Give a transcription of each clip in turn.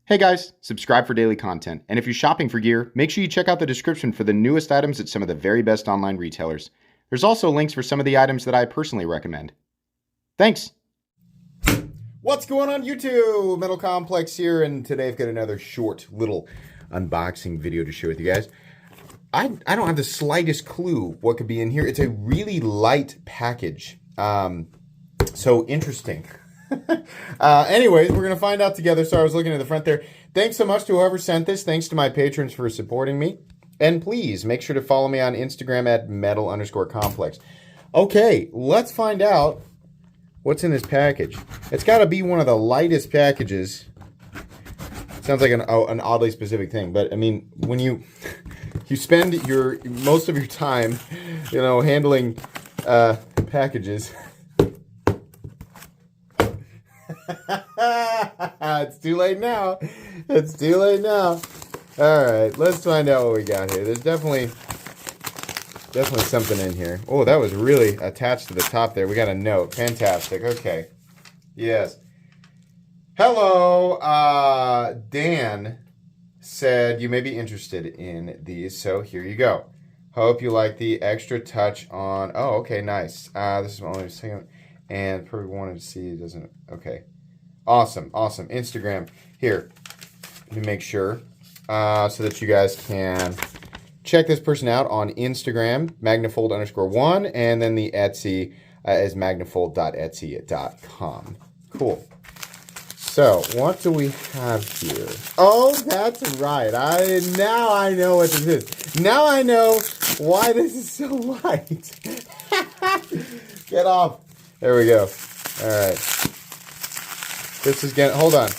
Hey guys, subscribe for daily content. And if you're shopping for gear, make sure you check out the description for the newest items at some of the very best online retailers. There's also links for some of the items that I personally recommend. Thanks! What's going on YouTube? Metal Complex here, and today I've got another short little unboxing video to share with you guys. I don't have the slightest clue what could be in here. It's a really light package. So interesting. Anyways, we're going to find out together. So I was looking at the front there. Thanks so much to whoever sent this. Thanks to my patrons for supporting me. And please make sure to follow me on Instagram at metal_complex. Okay, let's find out what's in this package. It's got to be one of the lightest packages. Sounds like an oddly specific thing, but I mean, when you spend most of your time, handling packages. It's too late now. It's too late now. All right, let's find out what we got here. There's definitely something in here. Oh, that was really attached to the top there. We got a note. Fantastic. Okay. Yes. Hello. Dan said you may be interested in these, so here you go. Hope you like the extra touch on. Oh, okay, nice. This is only a second, and probably wanted to see it doesn't. Okay. Awesome. Instagram. Here, let me make sure so that you guys can check this person out on Instagram, Magnafold_1, and then the Etsy is magnafold.etsy.com. Cool. So, what do we have here? Oh, that's right. Now I know what this is. Now I know why this is so light. Get off. There we go. All right. This is getting, hold on.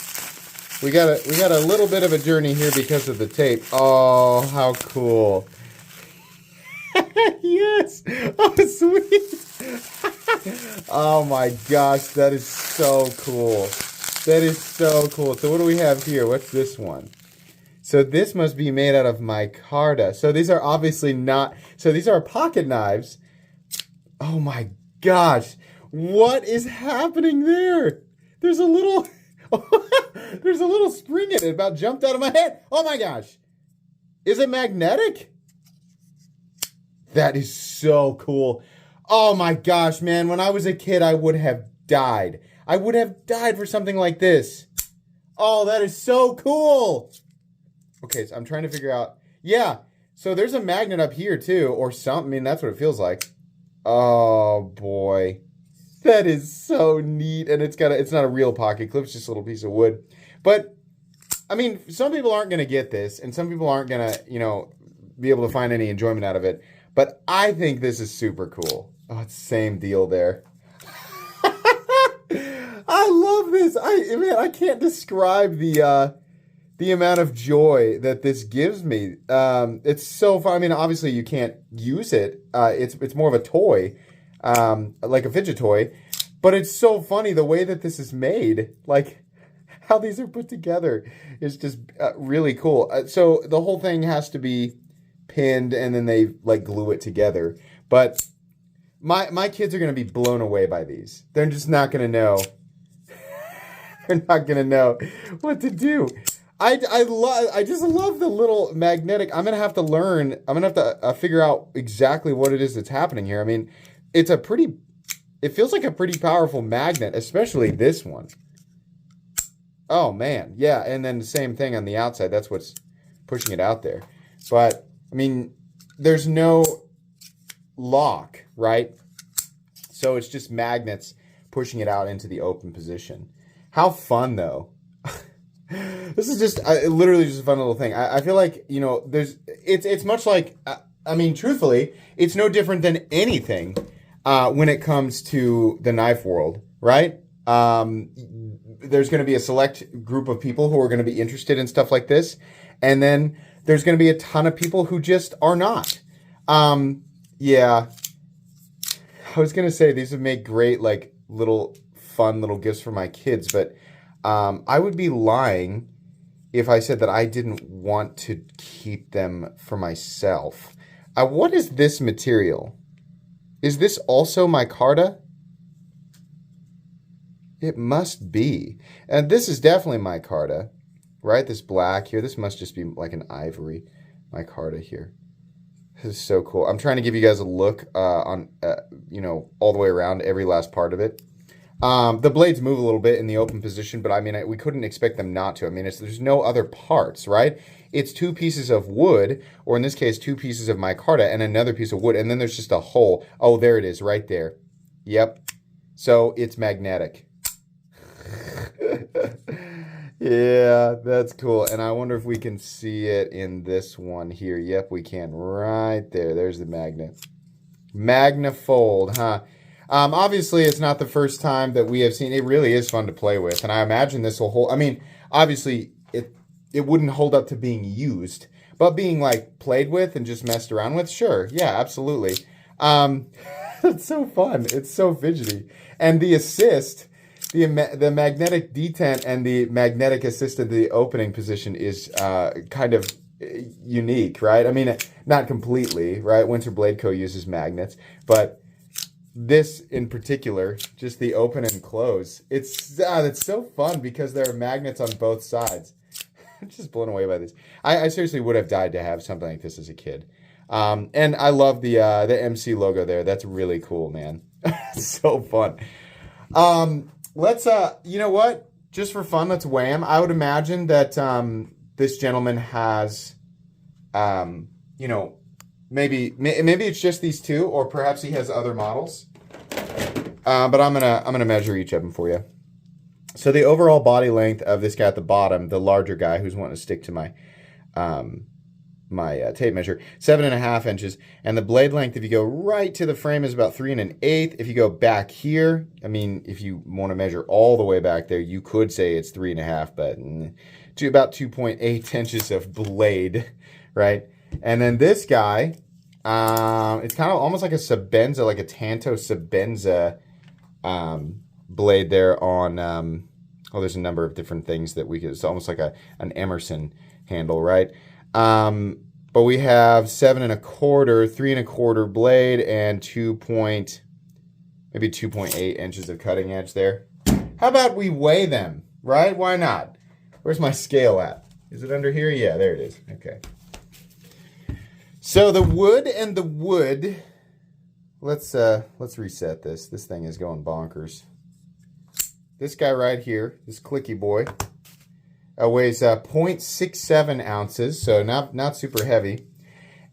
We got a little bit of a journey here because of the tape. Oh, how cool. Yes. Oh, sweet. Oh my gosh, that is so cool. That is so cool. So what do we have here? What's this one? So this must be made out of micarta. So these are obviously not, so these are pocket knives. Oh my gosh. What is happening there? There's a little spring in it. About jumped out of my head. Oh my gosh. Is it magnetic? That is so cool. Oh my gosh, man. When I was a kid, I would have died. I would have died for something like this. Oh, that is so cool. Okay, so I'm trying to figure out. Yeah, so there's a magnet up here too, or something. I mean, that's what it feels like. Oh boy. That is so neat, and it's not a real pocket clip, it's just a little piece of wood. But I mean, some people aren't going to get this, and some people aren't going to, be able to find any enjoyment out of it. But I think this is super cool. Oh, it's the same deal there. I love this. I can't describe the amount of joy that this gives me. It's so fun. I mean, obviously you can't use it. It's more of a toy. Like a fidget toy, but it's so funny the way that this is made, like how these are put together is just really cool. So the whole thing has to be pinned and then they like glue it together. But my kids are going to be blown away by these. They're just not going to know. They're not going to know what to do. I just love the little magnetic. I'm going to have to learn. I'm going to have to figure out exactly what it is that's happening here. I mean, it feels like a pretty powerful magnet, especially this one. Oh man, yeah, and then the same thing on the outside. That's what's pushing it out there. But, I mean, there's no lock, right? So it's just magnets pushing it out into the open position. How fun, though. This is just, literally just a fun little thing. I feel like, it's much like, I mean, truthfully, it's no different than anything when it comes to the knife world, right? There's going to be a select group of people who are going to be interested in stuff like this. And then there's going to be a ton of people who just are not. Yeah. I was going to say these would make great, like, fun little gifts for my kids. But I would be lying if I said that I didn't want to keep them for myself. What is this material? Is this also micarta? It must be. And this is definitely micarta. right? This black here. This must just be like an ivory micarta here. This is so cool. I'm trying to give you guys a look on, all the way around every last part of it. The blades move a little bit in the open position, but I mean, we couldn't expect them not to. I mean, there's no other parts, right? It's 2 pieces of wood, or in this case, 2 pieces of micarta and another piece of wood, and then there's just a hole. Oh, there it is, right there. Yep. So it's magnetic. Yeah, that's cool. And I wonder if we can see it in this one here. Yep, we can. Right there. There's the magnet. Magnafold, huh? Obviously, it's not the first time that we have seen. It really is fun to play with, and I imagine this will hold. I mean, obviously, it wouldn't hold up to being used, but being like played with and just messed around with, sure, yeah, absolutely. It's so fun. It's so fidgety, and the assist. The magnetic detent and the magnetic assist of the opening position is kind of unique, right? I mean, not completely, right? Winter Blade Co. uses magnets, but this in particular, just the open and close, it's so fun because there are magnets on both sides. I'm just blown away by this. I seriously would have died to have something like this as a kid. And I love the MC logo there. That's really cool, man. So fun. Let's, you know what? Just for fun, let's weigh them. I would imagine that this gentleman has, maybe it's just these 2, or perhaps he has other models. But I'm gonna measure each of them for you. So the overall body length of this guy at the bottom, the larger guy who's wanting to stick to my tape measure, 7.5 inches, and the blade length, if you go right to the frame, is about 3 1/8. If you go back here, I mean, if you want to measure all the way back there, you could say it's 3.5, but to about 2.8 inches of blade, right? And then this guy, it's kind of almost like a Sabenza, like a Tanto Sabenza blade there on. There's a number of different things that we could. It's almost like an Emerson handle, right? But we have 7 1/4, 3 1/4 blade, and 2.8 inches of cutting edge there. How about we weigh them, right? Why not? Where's my scale at? Is it under here? Yeah, there it is. Okay. So the wood and the wood. Let's reset this. This thing is going bonkers. This guy right here, this clicky boy, weighs 0.67 ounces, so not super heavy.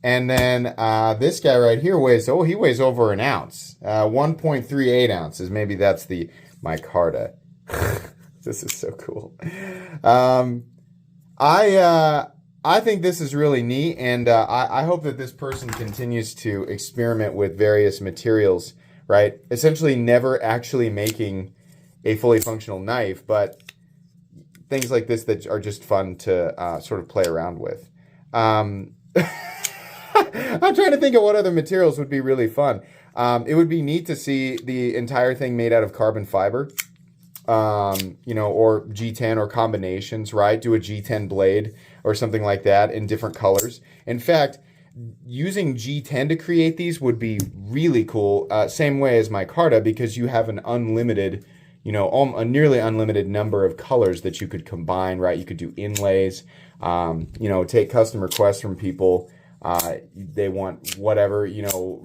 And then this guy right here weighs over an ounce, 1.38 ounces. Maybe that's the micarta. This is so cool. I think this is really neat, and I hope that this person continues to experiment with various materials, right? Essentially never actually making a fully functional knife, but things like this that are just fun to sort of play around with. I'm trying to think of what other materials would be really fun. It would be neat to see the entire thing made out of carbon fiber, or G10 or combinations, right? Do a G10 blade or something like that in different colors. In fact, using G10 to create these would be really cool. Same way as micarta, because you have an unlimited, a nearly unlimited number of colors that you could combine, right? You could do inlays, take custom requests from people. They want whatever,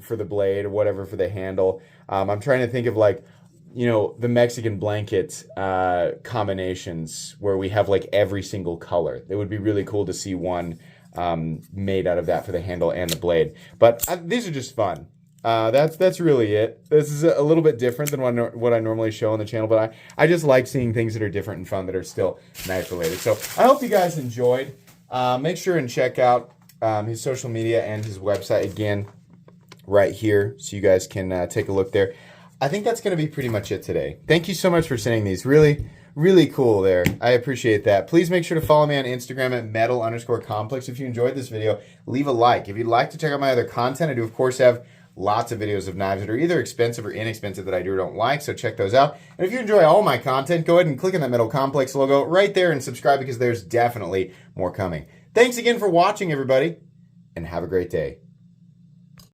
for the blade or whatever for the handle. I'm trying to think of the Mexican blanket combinations where we have every single color. It would be really cool to see one made out of that for the handle and the blade. But these are just fun. That's really it. This is a little bit different than what I normally show on the channel, but I just like seeing things that are different and fun that are still knife related. So I hope you guys enjoyed. Make sure and check out his social media and his website again right here so you guys can take a look there. I think that's going to be pretty much it today. Thank you so much for sending these. Really, really cool there. I appreciate that. Please make sure to follow me on Instagram at metal_complex. If you enjoyed this video, leave a like. If you'd like to check out my other content, I do, of course, have lots of videos of knives that are either expensive or inexpensive that I do or don't like, so check those out. And if you enjoy all my content, go ahead and click on that Metal Complex logo right there and subscribe, because there's definitely more coming. Thanks again for watching, everybody, and have a great day.